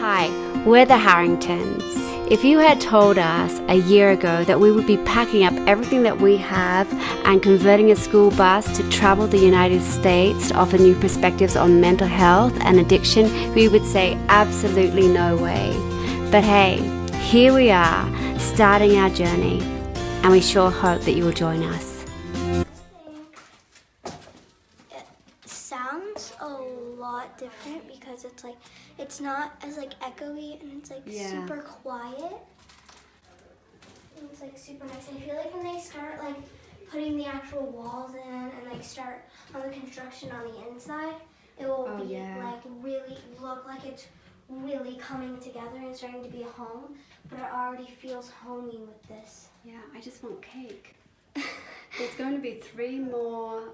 Hi, we're the Harringtons. If you had told us a year ago that we would be packing up everything that we have and converting a school bus to travel the United States to offer new perspectives on mental health and addiction, we would say absolutely no way. But hey, here we are, starting our journey, and we sure hope that you will join us. It sounds a lot different because it's not as echoey, and it's super quiet. And it's super nice. I feel like when they start putting the actual walls in and start on the construction on the inside, it will really look like it's really coming together and starting to be a home, but it already feels homey with this. Yeah, I just want cake. There's going to be 3 more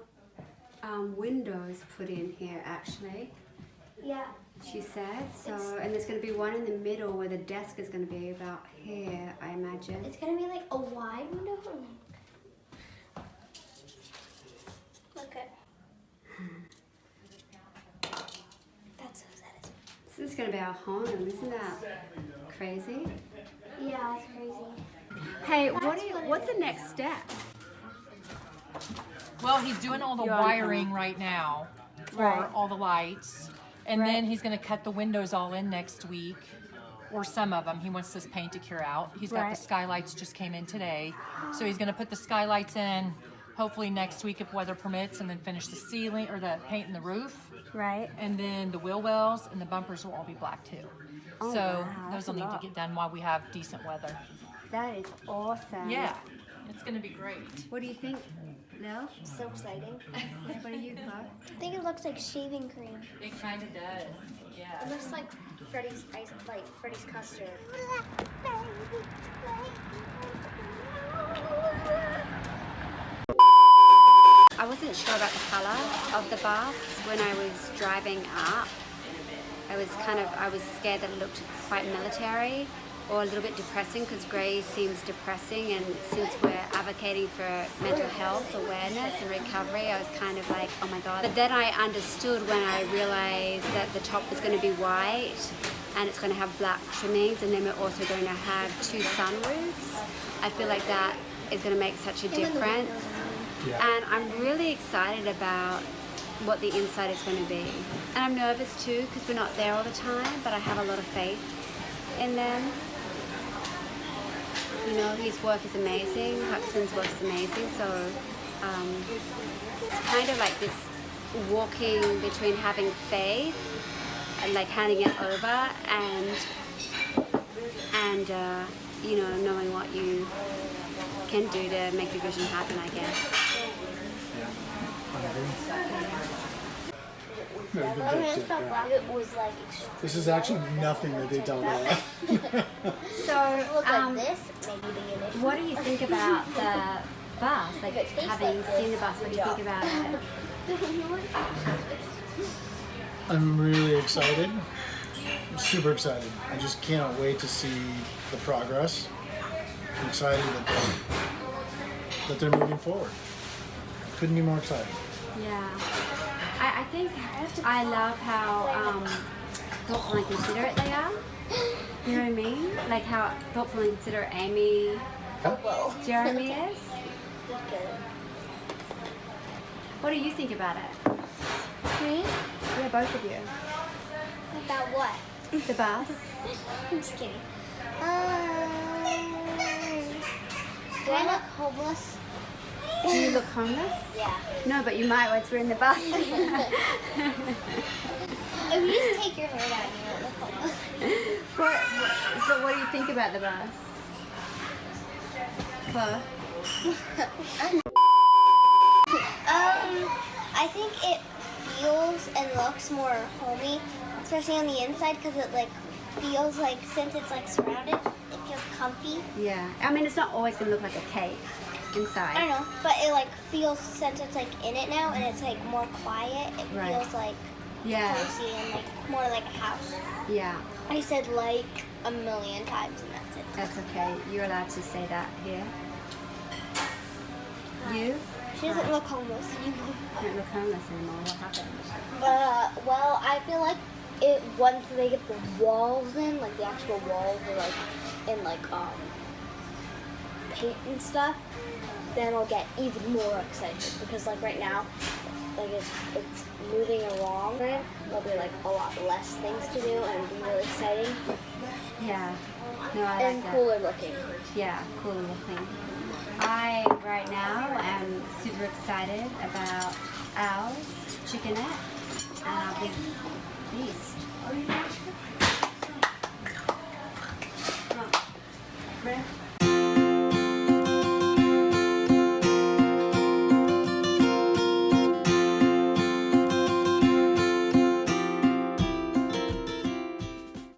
windows put in here actually. Yeah. She said, and there's going to be one in the middle where the desk is going to be about here, I imagine. It's going to be a wide window. Look at. That's so sad. This is going to be our home, isn't that crazy? Yeah, it's crazy. Hey, what's the next step? Well, he's doing all the wiring right now for all the lights. And then he's going to cut the windows all in next week, or some of them. He wants this paint to cure out. He's got the skylights just came in today. So he's going to put the skylights in hopefully next week if weather permits, and then finish the ceiling or the paint in the roof. Right. And then the wheel wells and the bumpers will all be black too. Oh, so wow, those will need to get done while we have decent weather. That is awesome. Yeah, it's going to be great. What do you think, Lil? So exciting. What do you think? I think it looks like shaving cream. It kind of does. Yeah. It looks like Freddy's Freddy's custard. I wasn't sure about the color of the bus when I was driving up. I was scared that it looked quite military or a little bit depressing, because grey seems depressing, and since we're advocating for mental health awareness and recovery, I was kind of like, oh my god. But then I understood when I realized that the top was going to be white and it's going to have black trimmings, and then we're also going to have 2 sunroofs. I feel like that is going to make such a difference. And I'm really excited about what the inside is going to be. And I'm nervous too, because we're not there all the time, but I have a lot of faith in them. You know, his work is amazing, Huxton's work is amazing, so it's kind of like this walking between having faith and handing it over and you know, knowing what you can do to make your vision happen, I guess. This is actually nothing that they don't know. So, this, what do you think about the bus? Having seen the bus, what do you think about it? I'm really excited. I'm super excited. I just can't wait to see the progress. I'm excited that they're moving forward. Couldn't be more excited. Yeah. I think I love how thoughtful and considerate they are. You know what I mean? Like how thoughtful and considerate Amy, Jeremy is. What do you think about it? Me? Yeah, both of you. About what? The bus. I'm just kidding. Do I look homeless? Do you look homeless? Yeah. No, but you might once we're in the bus. If you just take your hair down, you won't look homeless. So what do you think about the bus? Chloe? I think it feels and looks more homey, especially on the inside, because it feels since it's surrounded, it feels comfy. Yeah. I mean, it's not always going to look like a cake inside. I don't know, but it feels, since it's in it now and it's more quiet, it feels cozy and more like a house. Yeah. I said a million times, and that's it. That's okay. You're allowed to say that here. You? She doesn't look homeless anymore. You don't look homeless anymore. What happened? Well, I feel like once they get the walls in, like the actual walls are like in like paint and stuff, then I'll get even more excited because like right now, like it's moving along. There'll be like a lot less things to do and it'll be really exciting. Yeah. No, I And like that. cooler looking. Yeah, cool looking. I, right now, am super excited about Owl's chickenette and our big beast. Come on. Ready?